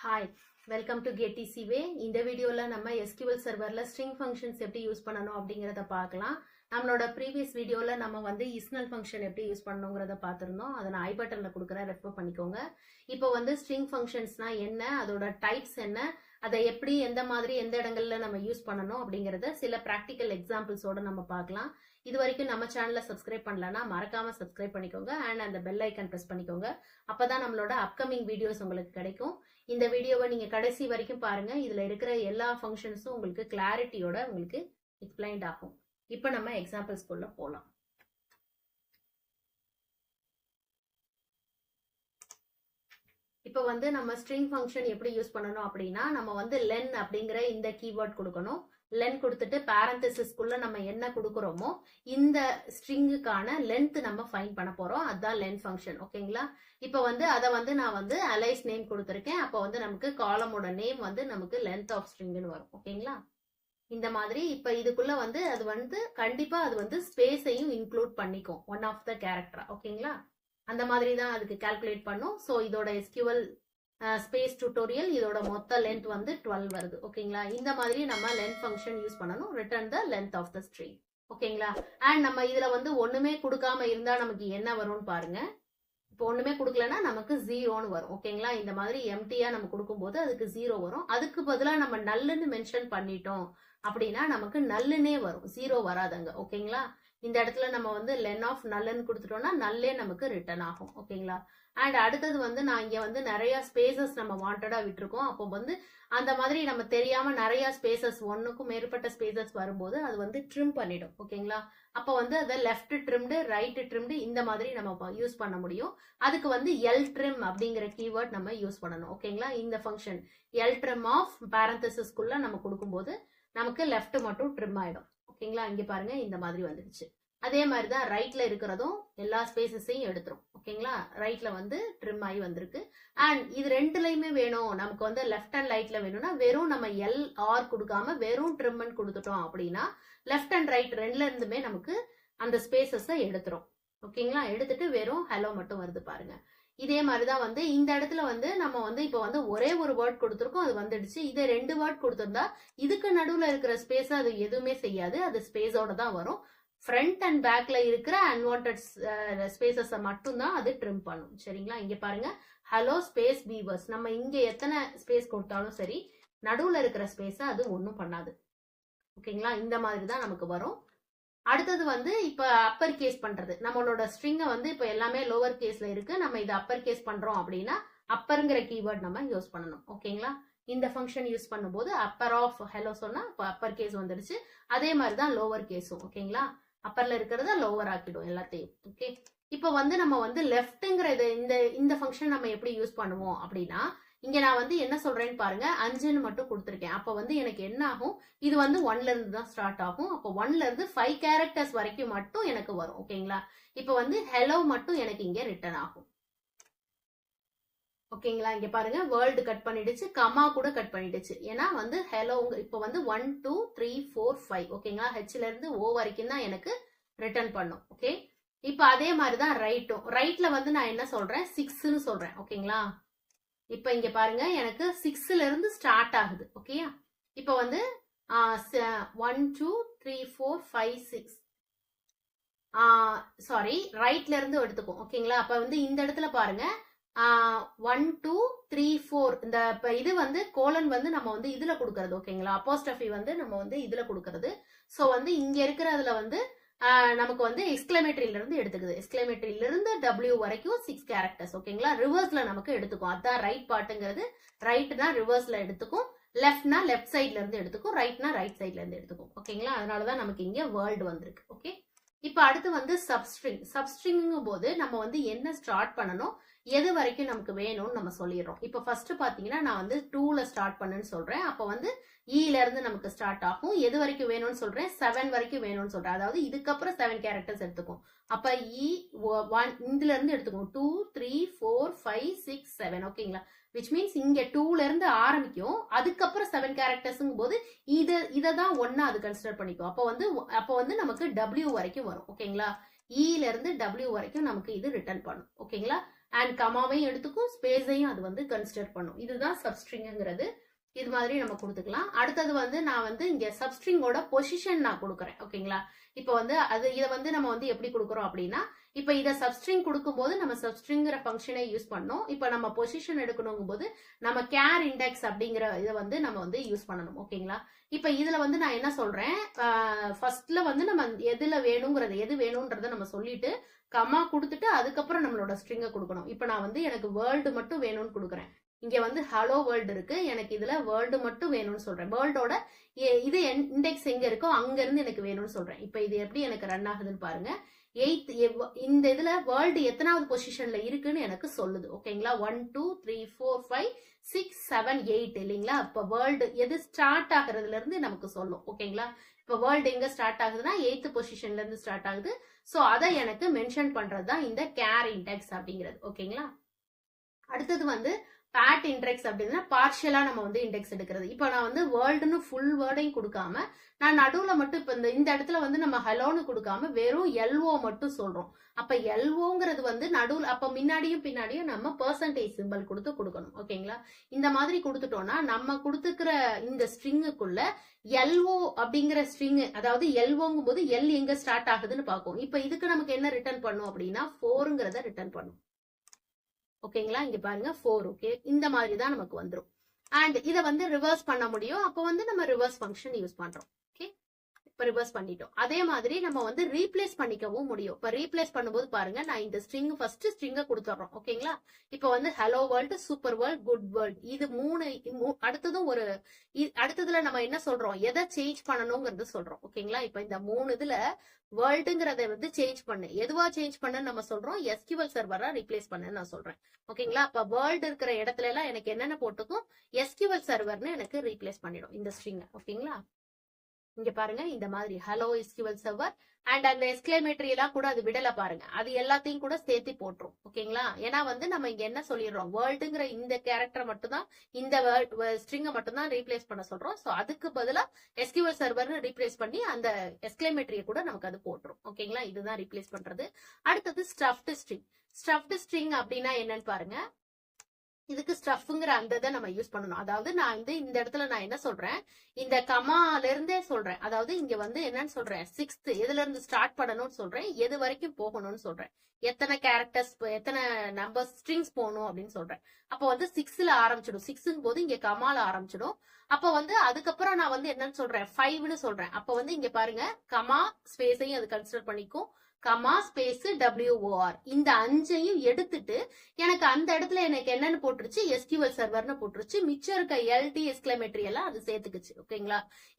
Hi, welcome to GetEasyWay. இந்த வீடியோல நம்ம SQL சர்வர்ல string functions எப்படி யூஸ் பண்ணணும் அப்படிங்கறத பார்க்கலாம். நம்மளோட previous வீடியோல நம்ம வந்து isNull function எப்படி யூஸ் பண்ணணும்ங்கறத பார்த்திருந்தோம். அத நான் I buttonல கொடுக்கிறேன், ரெஃபர் பண்ணிக்கோங்க. இப்போ வந்து string functionsனா என்ன, அதோட types என்ன, அதை எப்படி எந்த மாதிரி எந்த இடங்கள்ல நம்ம யூஸ் பண்ணணும் அப்படிங்கறத சில practical examplesோட நம்ம பார்க்கலாம். இது வரைக்கும் நம்ம சேனலை சப்ஸ்கிரைப் பண்ணலனா மறக்காம சப்ஸ்கிரைப் பண்ணிக்கோங்க and அந்த பெல் ஐகான் பிரஸ் பண்ணிக்கோங்க. அப்பதான் நம்மளோட அப்கமிங் வீடியோஸ் உங்களுக்கு கிடைக்கும். இந்த வீடியோவை நீங்க கடைசி வரைக்கும் பாருங்க. இதுல இருக்கிற எல்லா ஃபங்க்ஷன்ஸும் உங்களுக்கு கிளாரிட்டியோட உங்களுக்கு எக்ஸ்பிளைன்ட் ஆகும். இப்போ நம்ம எக்ஸாம்பிள்ஸ்குள்ள போலாம். இப்போ வந்து நம்ம ஸ்ட்ரிங் ஃபங்க்ஷன் எப்படி யூஸ் பண்ணணும் அப்படின்னா, நம்ம வந்து லென் அப்படிங்கிற இந்த கீவேர்ட் கொடுக்கணும். லென் கொடுத்துட்டு பாரந்தசிஸ்குள்ள நம்ம என்ன கொடுக்குறோமோ இந்த ஸ்ட்ரிங்குக்கான லென்த் நம்ம ஃபைண்ட் பண்ண போறோம். அதுதான் லென் ஃபங்க்ஷன். ஓகேங்களா? இப்போ வந்து அதை வந்து நான் வந்து அலைஸ் நேம் கொடுத்துருக்கேன். அப்போ வந்து நமக்கு காலமோட நேம் வந்து நமக்கு லென்த் ஆஃப் ஸ்ட்ரிங்னு வரும். ஓகேங்களா? இந்த மாதிரி இப்போ இதுக்குள்ள வந்து அது வந்து கண்டிப்பா அது வந்து ஸ்பேஸையும் இன்க்ளூட் பண்ணிக்கும், ஒன் ஆஃப் த கேரக்டரா. ஓகேங்களா? அந்த மாதிரி தான் அதுக்கு கால்குலேட் பண்ணும். ஸோ இதோட SQL ஸ்பேஸ் டியூட்டோரியல் இதோட மொத்த லென்த் வந்து 12 வருது. ஓகேங்களா? இந்த மாதிரி நம்ம லென்த் ஃபங்க்ஷன் யூஸ் பண்ணணும். Return the length of the string. ஓகேங்களா? அண்ட் நம்ம இதுல வந்து ஒண்ணுமே கொடுக்காம இருந்தா நமக்கு என்ன வரும்னு பாருங்க. இப்போ ஒண்ணுமே கொடுக்கலன்னா நமக்கு 0ன்னு வரும். ஓகேங்களா? இந்த மாதிரி எம்டியா நம்ம கொடுக்கும்போது அதுக்கு 0 வரும். அதுக்கு பதிலா நம்ம நல்லுன்னு மென்ஷன் பண்ணிட்டோம் அப்படின்னா நமக்கு நல்லுனே வரும், 0 வராதுங்க. ஓகேங்களா? இந்த இடத்துல நம்ம வந்து லென் ஆஃப் நல்லுன்னு கொடுத்துட்டோம்னா நல்லே நமக்கு ரிட்டர்ன் ஆகும். ஓகேங்களா? அண்ட் அடுத்தது வந்து நான் இங்க வந்து நிறைய ஸ்பேசஸ் நம்ம வாண்டடா விட்டுருக்கோம். அப்போ வந்து அந்த மாதிரி நம்ம தெரியாம நிறைய ஸ்பேசஸ், ஒன்னுக்கும் மேற்பட்ட ஸ்பேசஸ் வரும்போது அது வந்து ட்ரிம் பண்ணிடும். ஓகேங்களா? அப்போ வந்து அதை லெஃப்ட் ட்ரிம்டு, ரைட் ட்ரிம்டு இந்த மாதிரி நம்ம யூஸ் பண்ண முடியும். அதுக்கு வந்து எல் ட்ரிம் அப்படிங்கிற கீவேர்ட் நம்ம யூஸ் பண்ணணும். ஓகேங்களா? இந்த ஃபங்க்ஷன் எல் ட்ரிம் ஆஃப் பாரந்தசிஸ்குள்ள நம்ம கொடுக்கும்போது நமக்கு லெஃப்ட் மட்டும் ட்ரிம் ஆயிடும். ஓகேங்களா? இங்க பாருங்க இந்த மாதிரி வந்துருச்சு. அதே மாதிரி தான் ரைட்ல இருக்கிறதும் எல்லா ஸ்பேசஸையும் எடுத்துரும். ஓகேங்களா? ரைட்ல வந்து ட்ரிம் ஆகி வந்திருக்கு. அண்ட் இது ரெண்டுலயுமே வேணும் நமக்கு வந்து லெஃப்ட் அண்ட் ரைட்ல வேணும்னா வெறும் நம்ம எல் ஆர் கொடுக்காம வெறும் ட்ரிம்னு கொடுத்துட்டோம் அப்படின்னா லெஃப்ட் அண்ட் ரைட் ரெண்டுல இருந்துமே நமக்கு அந்த ஸ்பேசஸை எடுத்துரும். ஓகேங்களா? எடுத்துட்டு வெறும் ஹலோ மட்டும் வருது பாருங்க. இதே மாதிரிதான் வந்து இந்த இடத்துல வந்து நம்ம வந்து இப்போ வந்து ஒரே ஒரு வேர்ட் கொடுத்துருக்கோம், அது வந்துடுச்சு. இதே 2 வேர்ட் கொடுத்திருந்தா இதுக்கு நடுவுல இருக்கிற ஸ்பேஸ் அது எதுவுமே செய்யாது, அது ஸ்பேஸோட தான் வரும். ஃப்ரண்ட் அண்ட் பேக்ல இருக்கிற அன்வான்டட் ஸ்பேசஸ் மட்டும் தான் அது ட்ரிம் பண்ணும். சரிங்களா? இங்க பாருங்க, ஹலோ ஸ்பேஸ் பீவர்ஸ். நம்ம இங்க எத்தனை ஸ்பேஸ் கொடுத்தாலும் சரி நடுவுல இருக்கிற ஸ்பேஸ அது ஒன்றும் பண்ணாது. ஓகேங்களா? இந்த மாதிரி தான் நமக்கு வரும். அடுத்தது வந்து இப்ப அப்பர் கேஸ் பண்றது. நம்மளோட ஸ்ட்ரிங்கை வந்து இப்ப எல்லாமே லோவர் கேஸ்ல இருக்கு. நம்ம இதை அப்பர் கேஸ் பண்றோம் அப்படின்னா அப்பர்ங்கிற கீவேர்ட் நம்ம யூஸ் பண்ணணும். ஓகேங்களா? இந்த ஃபங்க்ஷன் யூஸ் பண்ணும்போது அப்பர் ஆஃப் ஹலோ சொன்னா இப்போ அப்பர் கேஸ் வந்துருச்சு. அதே மாதிரி தான் லோவர் கேஸும். ஓகேங்களா? அப்பர்ல இருக்கிறத லோவர் ஆக்கிடும் எல்லாத்தையும். ஓகே, இப்போ வந்து நம்ம வந்து லெஃப்ட்ங்கிற இந்த ஃபங்க்ஷன் நம்ம எப்படி யூஸ் பண்ணுவோம் அப்படின்னா, இங்க நான் வந்து என்ன சொல்றேன்னு பாருங்க, 5ன்னு மட்டும் கொடுத்துருக்கேன். அப்ப வந்து எனக்கு என்ன ஆகும், இது வந்து 1ல இருந்து தான் ஸ்டார்ட் ஆகும். அப்போ 1ல இருந்து 5 கேரக்டர்ஸ் வரைக்கும் மட்டும் எனக்கு வரும். ஓகேங்களா? இப்போ வந்து ஹலோ மட்டும் எனக்கு இங்க ரிட்டர்ன் ஆகும். ஓகேங்களா? இங்க பாருங்க, வேர்ல்டு கட் பண்ணிடுச்சு, கமா கூட கட் பண்ணிடுச்சு. ஏன்னா வந்து ஹலோ இப்போ வந்து 1 2 3 4 5. ஓகேங்களா? ஹெச்ல இருந்து ஓ வரைக்கும் தான் எனக்கு ரிட்டர்ன் பண்ணும். ஓகே, இப்போ அதே மாதிரிதான் ரைட்டும். ரைட்ல வந்து நான் என்ன சொல்றேன், 6ன்னு சொல்றேன். ஓகேங்களா? இப்போ இங்க பாருங்க, எனக்கு 6ல இருந்து ஸ்டார்ட் ஆகுது. ஓகே, இப்போ வந்து 1 2 3 4 5 6 சாரி, ரைட்ல இருந்து எடுத்துக்கும். ஓகேங்களா? அப்ப வந்து இந்த இடத்துல பாருங்க 1 2 3 4 இந்த இது வந்து கோலன் வந்து நம்ம வந்து இதுல கொடுக்கறது. ஓகேங்களா? அப்போஸ்ட்ரஃபி வந்து நம்ம வந்து இதுல கொடுக்கறது. சோ வந்து இங்க இருக்கிறதுல வந்து நமக்கு வந்து எக்ஸ்கிளமேட்டரியில இருந்து எடுத்துக்குது. எக்ஸ்கிளமேட்டரியில இருந்து W வரைக்கும் 6 கேரக்டர்ஸ். ஓகேங்களா? ரிவர்ஸ்ல நமக்கு எடுத்துக்கும். அதான் ரைட் பார்ட்டுங்கிறது. ரைட்னா ரிவர்ஸ்ல எடுத்துக்கும், லெஃப்ட்னா லெஃப்ட் சைட்ல இருந்து எடுத்துக்கும், ரைட்னா ரைட் சைட்ல இருந்து எடுத்துக்கும். ஓகேங்களா? அதனாலதான் நமக்கு இங்க வேர்ல்டு வந்திருக்கு. ஓகே, இப்போ அடுத்து வந்து சப்ஸ்ட்ரிங். சப்ஸ்ட்ரிங்கும் போது நம்ம வந்து என்ன ஸ்டார்ட் பண்ணணும், எது வரைக்கும் நமக்கு வேணும்னு நம்ம சொல்லிடுறோம். இப்போ ஃபர்ஸ்ட் பாத்தீங்கன்னா நான் வந்து 2ல ஸ்டார்ட் பண்ணுன்னு சொல்றேன். அப்போ வந்து ஈல இருந்து நமக்கு ஸ்டார்ட் ஆகும். எது வரைக்கும் வேணும்னு சொல்றேன், 7 வரைக்கும் வேணும்னு சொல்றேன். அதாவது இதுக்கப்புறம் 7 கேரக்டர்ஸ் எடுத்துக்கும். அப்ப E1 இதுல இருந்து எடுத்துக்கும் 2 3 4 5 6 7. ஓகேங்களா? விச் மீன்ஸ் இங்க 2ல இருந்து ஆரம்பிக்கும், அதுக்கப்புறம் 7 கேரக்டர்ஸ்ங்கும் போது இததான் ஒன்னா அது கன்சிடர் பண்ணிக்கும். அப்போ வந்து நமக்கு W வரைக்கும் வரும். ஓகேங்களா? ஈல இருந்து W வரைக்கும் நமக்கு இது ரிட்டர்ன் பண்ணும். ஓகேங்களா? அண்ட் கமாவையும் எடுத்துக்கும், ஸ்பேஸையும் அது வந்து கன்சிடர் பண்ணும். இதுதான் சப்ஸ்ட்ரிங்கிறது. இது மாதிரி நம்ம கொடுத்துக்கலாம். அடுத்தது வந்து நான் வந்து இங்க சப்ஸ்ட்ரிங்கோட பொசிஷன் நான் கொடுக்குறேன். ஓகேங்களா? இப்போ வந்து இதை வந்து நம்ம வந்து எப்படி கொடுக்குறோம் அப்படின்னா, இப்போ இதை சப்ஸ்ட்ரிங் கொடுக்கும்போது நம்ம சப்ஸ்ட்ரிங்கிற ஃபங்க்ஷனை யூஸ் பண்ணோம். இப்போ நம்ம பொசிஷன் எடுக்கணுங்கும் போது நம்ம கேர் இண்டெக்ஸ் அப்படிங்கிற இதை வந்து நம்ம வந்து யூஸ் பண்ணணும். ஓகேங்களா? இப்போ இதுல வந்து நான் என்ன சொல்றேன், ஃபர்ஸ்ட்ல வந்து நம்ம எதுல வேணுங்கிறது எது வேணும்ன்றத நம்ம சொல்லிட்டு கமா கொடுத்துட்டு அதுக்கப்புறம் நம்மளோட ஸ்ட்ரிங்கை கொடுக்கணும். இப்போ நான் வந்து எனக்கு வேர்ல்டு மட்டும் வேணும்னு கொடுக்குறேன். இங்க வந்து ஹலோ வேர்ல்டு இருக்கு, எனக்கு இதுல வேர்ல்டு மட்டும் வேணும்னு சொல்றேன். வேர்ல்டோட இது இண்டெக்ஸ் எங்க இருக்கோ அங்க இருந்து எனக்கு வேணும்னு சொல்றேன். இப்போ இது எப்படி எனக்கு ரன் ஆகுதுன்னு பாருங்க. 8th இந்த இதுல வேர்ல்டு எத்தனாவது பொசிஷன்ல இருக்குன்னு எனக்கு சொல்லுது. ஓகேங்களா? 1 2 3 4 5 6 7 8 இல்லைங்களா? இப்ப வேர்ல்டு எது ஸ்டார்ட் ஆகுறதுல இருந்து நமக்கு சொல்லும். ஓகேங்களா? இப்ப வேர்ல்டு எங்க ஸ்டார்ட் ஆகுதுன்னா 8th பொசிஷன்ல இருந்து ஸ்டார்ட் ஆகுது. சோ அதை எனக்கு மென்ஷன் பண்றதுதான் இந்த கேர் இண்டெக்ஸ் அப்படிங்கிறது. ஓகேங்களா? அடுத்தது வந்து பேட் இண்டெக்ஸ் அப்படின்னா பார்ஷியலா நம்ம வந்து இண்டெக்ஸ் எடுக்கிறது. இப்போ நான் வந்து வேர்ல்டுன்னு ஃபுல் வேர்டையும் கொடுக்காம நான் நடுவுல மட்டும் இப்போ இந்த இடத்துல வந்து நம்ம ஹலோன்னு கொடுக்காம வெறும் எல்ஓ மட்டும் சொல்றோம். அப்ப எல்ஓங்கிறது வந்து நடுவுல அப்ப முன்னாடியும் பின்னாடியும் நம்ம பெர்சன்டேஜ் சிம்பிள் கொடுத்து கொடுக்கணும். ஓகேங்களா? இந்த மாதிரி கொடுத்துட்டோம்னா நம்ம கொடுத்துக்கிற இந்த ஸ்ட்ரிங்குக்குள்ள எல்ஓ அப்படிங்கிற ஸ்ட்ரிங், அதாவது எல்ஓங்கும் போது எல் எங்க ஸ்டார்ட் ஆகுதுன்னு பார்க்கும். இப்ப இதுக்கு நமக்கு என்ன ரிட்டர்ன் பண்ணும் அப்படின்னா 4ங்கிறத ரிட்டர்ன் பண்ணும். ஓகேங்களா? இங்க பாருங்க 4. ஓகே, இந்த மாதிரி தான் நமக்கு வந்துரும். அண்ட் இதை வந்து ரிவர்ஸ் பண்ண முடியும். அப்போ வந்து நம்ம ரிவர்ஸ் ஃபங்க்ஷன் யூஸ் பண்றோம். ஓகே, இப்ப ரிவர்ஸ் பண்ணிட்டோம். அதே மாதிரி நம்ம வந்து ரீப்ளேஸ் பண்ணிக்கவும் முடியும். இப்ப ரீப்ளேஸ் பண்ணும்போது பாருங்க, நான் இந்த ஸ்ட்ரிங் ஃபர்ஸ்ட் ஸ்ட்ரிங்கை கொடுத்துறோம். ஓகேங்களா? இப்ப வந்து hello world, super world, good world, இது அடுத்ததும் ஒரு அடுத்ததுல நம்ம என்ன சொல்றோம், எதை சேஞ்ச் பண்ணணுங்கிறது சொல்றோம். ஓகேங்களா? இப்ப இந்த 3 இதுல வேர்ல்டுங்கிறத வந்து சேஞ்ச் பண்ணு, எதுவா சேஞ்ச் பண்ணுன்னு நம்ம சொல்றோம், எஸ்கியூஎல் சர்வரா ரீப்ளேஸ் பண்ணுன்னு நான் சொல்றேன். ஓகேங்களா? அப்ப வேர்ல்டு இருக்கிற இடத்துல எல்லாம் எனக்கு என்னென்ன போட்டுக்கும், எஸ்கியூஎல் சர்வர்னு எனக்கு ரீப்ளேஸ் பண்ணிடும் இந்த ஸ்ட்ரிங். ஓகேங்களா? இங்க பாருங்க, இந்த மாதிரி ஹலோ எஸ்கியூஎல் சர்வர் அண்ட் அந்த எக்ஸ்கிளமேட்டரி எல்லாம் கூட அது விடல பாருங்க, அது எல்லாத்தையும் கூட சேர்த்து போட்டுரும். ஓகேங்களா? ஏன்னா வந்து நம்ம இங்க என்ன சொல்லிடுறோம், வேர்ல்டுங்கிற இந்த கேரக்டர் மட்டும் தான், இந்த ஸ்ட்ரிங்கை மட்டும் தான் ரீப்ளேஸ் பண்ண சொல்றோம். சோ அதுக்கு பதிலா எஸ்கியூஎல் சர்வர்னு ரீப்ளேஸ் பண்ணி அந்த எக்ஸ்கிளமேட்டரியை கூட நமக்கு அது போட்டுரும். ஓகேங்களா? இதுதான் ரீப்ளேஸ் பண்றது. அடுத்தது ஸ்டஃப்டு ஸ்ட்ரிங். ஸ்டஃப்டு ஸ்ட்ரிங் அப்படின்னா என்னன்னு பாருங்க. இதுக்கு ஸ்டஃப்ங்கிற அந்த இதை நம்ம யூஸ் பண்ணணும். அதாவது நான் வந்து இந்த இடத்துல நான் என்ன சொல்றேன், இந்த கமால இருந்தே சொல்றேன். அதாவது இங்க வந்து என்னன்னு சொல்றேன், 6th எதுல இருந்து ஸ்டார்ட் பண்ணணும்னு சொல்றேன், எது வரைக்கும் போகணும்னு சொல்றேன், எத்தனை கேரக்டர்ஸ் எத்தனை நம்பர் ஸ்ட்ரிங்ஸ் போகணும் அப்படின்னு சொல்றேன். அப்போ வந்து 6ல ஆரம்பிச்சிடும். 6ங்கும் போது இங்க கமால ஆரம்பிச்சிடும். அப்ப வந்து அதுக்கப்புறம் நான் வந்து என்னன்னு சொல்றேன், 5ன்னு சொல்றேன். அப்ப வந்து இங்க பாருங்க, கமா ஸ்பேஸையும் அது கன்சிடர் பண்ணிக்கும், கமா ஸ்பேஸ் WOR இந்த 5ஐயும் எடுத்துட்டு எனக்கு அந்த இடத்துல எனக்கு என்னன்னு போட்டுருச்சு, எஸ்கியூஎல் சர்வர்னு போட்டுருச்சு. மிச்சம் இருக்க எல்டி எக்ஸ்கிளமேட்டரி எல்லாம் அது சேர்த்துக்குச்சு. ஓகேங்களா?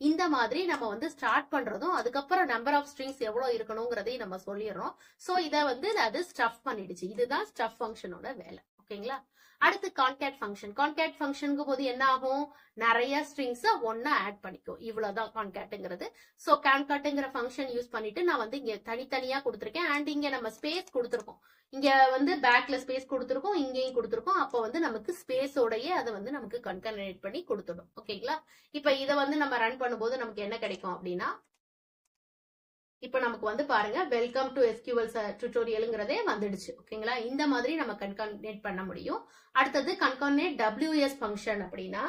இந்த மாதிரி நம்ம வந்து ஸ்டார்ட் பண்றதும் அதுக்கப்புறம் நம்பர் ஆஃப் ஸ்ட்ரிங்ஸ் எவ்வளவு இருக்கணுங்கிறதையும் நம்ம சொல்லிடுறோம். சோ இதை வந்து அது ஸ்டஃப் பண்ணிடுச்சு. இதுதான் ஸ்டஃப் ஃபங்க்ஷனோட வேலை. ஓகேங்களா? அடுத்து கான்கேட் ஃபங்க்ஷன். கான்கேட் ஃபங்க்ஷனுக்கு போது என்ன ஆகும், நிறைய ஸ்ட்ரிங்ஸ் ஒன்னா ஆட் பண்ணிக்கும். இவ்வளவுதான் கான்கேட்ங்கிறது. சோ கான்கேட்ங்கிற ஃபங்க்ஷன் யூஸ் பண்ணிட்டு நான் வந்து இங்க தனித்தனியா கொடுத்துருக்கேன். அண்ட் இங்க நம்ம ஸ்பேஸ் கொடுத்துருக்கோம். இங்க வந்து பேக்ல ஸ்பேஸ் கொடுத்துருக்கோம், இங்கேயும் கொடுத்துருக்கோம். அப்போ வந்து நமக்கு ஸ்பேஸோடயே அதை வந்து நமக்கு கன்கனேட் பண்ணி கொடுத்துடும். ஓகேங்களா? இப்ப இதை வந்து நம்ம ரன் பண்ணும்போது நமக்கு என்ன கிடைக்கும் அப்படின்னா, இப்ப நமக்கு வந்து பாருங்க, வெல்கம் டு எஸ்கியூஎல் டியூட்டோரியல்ங்கிறதே வந்துடுச்சு. ஓகேங்களா? இந்த மாதிரி நம்ம கன்கார்டினேட் பண்ண முடியும். அடுத்தது கன்கார்டினேட் WS ஃபங்க்ஷன் அப்படின்னா,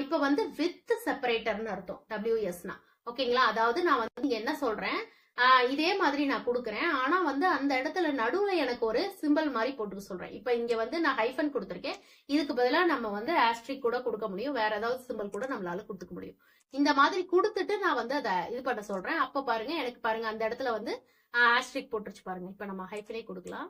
இப்ப வந்து வித் செப்பரேட்டர்னு அர்த்தம் WSனா. ஓகேங்களா? அதாவது நான் வந்து இங்க என்ன சொல்றேன், இதே மாதிரி நான் கொடுக்குறேன். ஆனா வந்து அந்த இடத்துல நடுவுல எனக்கு ஒரு சிம்பிள் மாதிரி போட்டுக்க சொல்றேன். இப்ப இங்க வந்து நான் ஹைஃபன் கொடுத்துருக்கேன். இதுக்கு பதிலா நம்ம வந்து ஆஸ்ட்ரிக் கூட கொடுக்க முடியும், வேற ஏதாவது சிம்பிள் கூட நம்மளால கொடுத்துக்க முடியும். இந்த மாதிரி கொடுத்துட்டு நான் வந்து அதை இது பண்ண சொல்றேன். அப்ப பாருங்க, எனக்கு பாருங்க அந்த இடத்துல வந்து ஆஸ்ட்ரிக் போட்டுருச்சு பாருங்க. இப்ப நம்ம ஹைஃபனே கொடுக்கலாம்.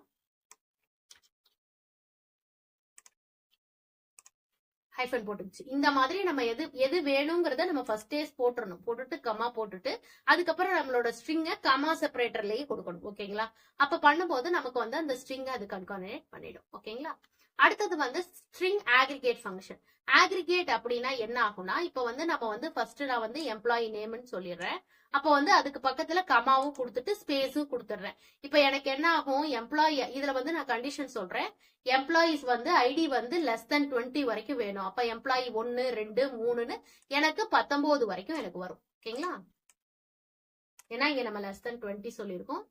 ஹைஃபன் போட்டுச்சு. இந்த மாதிரி நம்ம எது வேணுங்கிறத நம்ம ஃபர்ஸ்டே போட்டுறணும். போட்டுட்டு கமா போட்டுட்டு அதுக்கப்புறம் நம்மளோட ஸ்ட்ரிங்கை கமா செப்பரேட்டர்லயே கொடுக்கணும். ஓகேங்களா? அப்ப பண்ணும்போது நமக்கு வந்து அந்த ஸ்ட்ரிங்கை அது கன்கார்டினேட் பண்ணிடும். ஓகேங்களா? அடுத்தது வந்து ஸ்ட்ரிங் ஆக்ரிகேட் ஃபங்க்ஷன். ஆக்ரிகேட் அப்படின்னா என்ன ஆகும்னா, இப்ப வந்து நம்ம வந்து ஃபர்ஸ்ட் நான் வந்து எம்ப்ளாயி நேம்னு சொல்லிடுறேன். அப்ப வந்து அதுக்கு பக்கத்துல கமாவும் கொடுத்துட்டு ஸ்பேஸும் கொடுத்துடுறேன். இப்ப எனக்கு என்ன ஆகும், எம்ப்ளாயி இதுல வந்து நான் கண்டிஷன் சொல்றேன், எம்ப்ளாயிஸ் வந்து ஐடி வந்து லெஸ் தென் 20 வரைக்கும் வேணும். அப்ப எம்ப்ளாயி 1 2 3ன்னு எனக்கு 19 வரைக்கும் எனக்கு வரும். ஓகேங்களா? ஏன்னா இங்க நம்ம லெஸ் தென் 20 சொல்லியிருக்கோம்.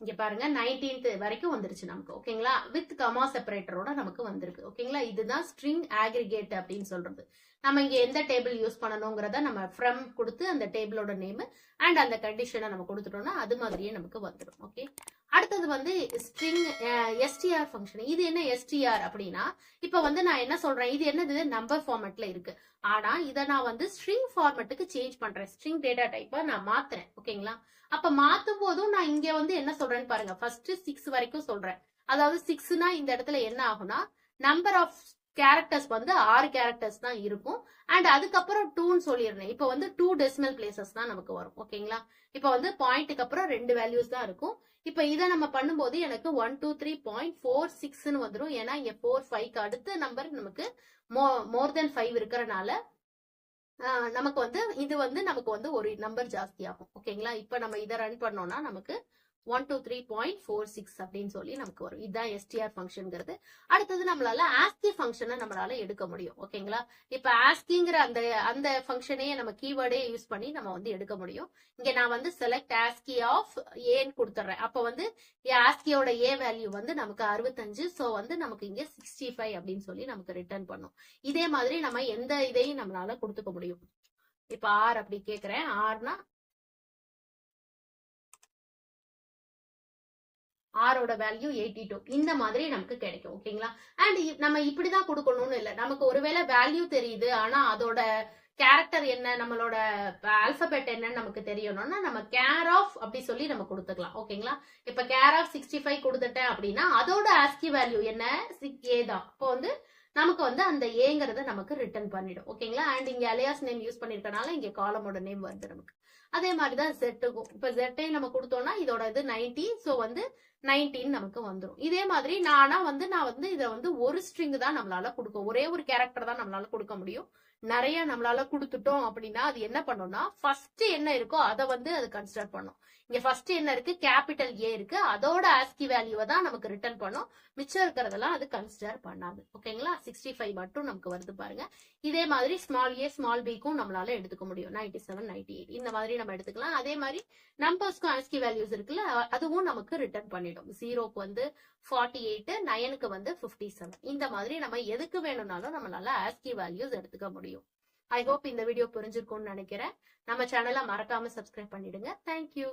இங்க பாருங்க 19th வரைக்கும் வந்துருச்சு நமக்கு. ஓகேங்களா, வித் கமா செப்பரேட்டரோட நமக்கு வந்திருக்கு. ஓகேங்களா, இதுதான் ஸ்ட்ரிங் aggregate அப்படின்னு சொல்றது. நம்ம இங்க எந்த டேபிள் யூஸ் பண்ணணுங்கிறத நம்ம ஃப்ரம் கொடுத்து அந்த டேபிளோட நேம் அண்ட் அந்த கண்டிஷனை நம்ம கொடுத்துட்டோம்னா அது மாதிரியே நமக்கு வந்துடும். ஓகே, அடுத்தது வந்து ஸ்ட்ரிங் எஸ்டிஆர் ஃபங்க்ஷன். இது என்ன எஸ்டிஆர் அப்படின்னா, இப்ப வந்து நான் என்ன சொல்றேன், இது என்னது நம்பர் ஃபார்மேட்ல இருக்கு. ஆனா இதை நான் வந்து ஸ்ட்ரிங் ஃபார்மேட்டுக்கு சேஞ்ச் பண்றேன், ஸ்ட்ரிங் டேட்டா டைப்பா நான் மாத்துறேன். ஓகேங்களா, அப்ப மாத்தும் போதும் நான் இங்க வந்து என்ன சொல்றேன்னு பாருங்க. ஃபர்ஸ்ட் 6 வரைக்கும் சொல்றேன். அதாவது 6னா இந்த இடத்துல என்ன ஆகும்னா நம்பர் ஆஃப் கேரக்டர்ஸ் வந்து 6 கேரக்டர்ஸ் தான் இருக்கும். அண்ட் அதுக்கப்புறம் 2ன்னு சொல்லிடுறேன். இப்ப வந்து 2 டெசிமல் பிளேசஸ் தான் நமக்கு வரும். ஓகேங்களா, இப்ப வந்து பாயிண்ட்டுக்கு அப்புறம் 2 வேல்யூஸ் தான் இருக்கும். இப்ப இதை நம்ம பண்ணும்போது எனக்கு 123.46ன்னு வந்துடும். ஏன்னா இங்க 4 5க்கு அடுத்த நம்பர் நமக்கு மோர் தென் 5 இருக்கிறனால நமக்கு வந்து இது வந்து நமக்கு வந்து ஒரு நம்பர் ஜாஸ்தி ஆகும். ஓகேங்களா, இப்ப நம்ம இதை ரன் பண்ணோம்னா நமக்கு 123.46 அப்படின்னு சொல்லி நமக்கு வரும். இதுதான் எஸ்டிஆர் ஃபங்க்ஷன்ங்கிறது. அடுத்தது நம்மளால ஆஸ்கி ஃபங்க்ஷனை நம்மளால எடுக்க முடியும். ஓகேங்களா, இப்ப ஆஸ்கிங்கிற அந்த ஃபங்க்ஷனே நம்ம கீவேர்டே யூஸ் பண்ணி நம்ம வந்து எடுக்க முடியும். இங்க நான் வந்து செலக்ட் ஆஸ்கி ஆஃப் ஏன்னு கொடுத்துறேன். அப்ப வந்து ஆஸ்கியோட ஏ வேல்யூ வந்து நமக்கு 65. சோ வந்து நமக்கு இங்க 65 அப்படின்னு சொல்லி நமக்கு ரிட்டர்ன் பண்ணும். இதே மாதிரி நம்ம எந்த இதையும் நம்மளால கொடுத்துக்க முடியும். இப்ப ஆர் அப்படி கேக்குறேன். ஆர்னா ஆரோட வேல்யூ 82. இந்த மாதிரி நமக்கு கிடைக்கும். ஓகேங்களா, அண்ட் நம்ம இப்படிதான் கொடுக்கணும்னு இல்லை. நமக்கு ஒருவேளை வேல்யூ தெரியுது ஆனா அதோட கேரக்டர் என்ன, நம்மளோட ஆல்பபெட் என்னன்னு நமக்கு தெரியணும்னா நம்ம கேர் ஆஃப் அப்படி சொல்லி நம்ம கொடுத்துக்கலாம். ஓகேங்களா, இப்ப கேர் ஆஃப் 65 கொடுத்துட்டேன் அப்படின்னா அதோட ஆஸ்கி வேல்யூ என்ன, ஏ தான். இப்போ வந்து நமக்கு வந்து அந்த ஏங்கிறத நமக்கு ரிட்டர்ன் பண்ணிடும். ஓகேங்களா, அண்ட் இங்க அலியாஸ் நேம் யூஸ் பண்ணிருக்கனால இங்க காலமோட நேம் வருது நமக்கு. அதே மாதிரிதான் செட்டுக்கும். இப்ப செட்டை நம்ம கொடுத்தோம்னா இதோட இது 90. சோ வந்து 19 நமக்கு வந்துடும். இதே மாதிரி நான் வந்து இதை வந்து ஒரு ஸ்ட்ரிங் தான் நம்மளால கொடுக்க, ஒரே ஒரு கேரக்டர் தான் நம்மளால கொடுக்க முடியும். நிறைய நம்மளால கொடுத்துட்டோம் அப்படின்னா அது என்ன பண்ணும்னா ஃபர்ஸ்ட் என்ன இருக்கோ அதை வந்து அது கன்சிடர் பண்ணும். இங்க ஃபர்ஸ்ட் என்ன இருக்கு, கேபிட்டல் ஏ இருக்கு, அதோட ஆஸ்கி வேல்யூவை தான் நமக்கு ரிட்டர்ன் பண்ணும். மிச்சம் இருக்கிறதெல்லாம் அது கன்சிடர் பண்ணாது. ஓகேங்களா, 65 மட்டும் நமக்கு வருது பாருங்க. இதே மாதிரி ஸ்மால் ஏ ஸ்மால் பிக்கும் நம்மளால எடுத்துக்க முடியும். 97 98 இந்த மாதிரி நம்ம எடுத்துக்கலாம். அதே மாதிரி நம்பர்ஸ்க்கும் ஆஸ்கி வேல்யூஸ் இருக்குல்ல, அதுவும் நமக்கு ரிட்டர்ன் பண்ணிடும். 0க்கு வந்து 48, 9க்கு வந்து 57. இந்த மாதிரி நம்ம எதுக்கு வேணும்னாலும் நம்மளால ஆஸ்கி வேல்யூஸ் எடுத்துக்க முடியும். ஐ ஹோப் இந்த வீடியோ புரிஞ்சிருக்கும்னு நினைக்கிறேன். நம்ம சேனலை மறக்காம சப்ஸ்கிரைப் பண்ணிடுங்க. தேங்க்யூ.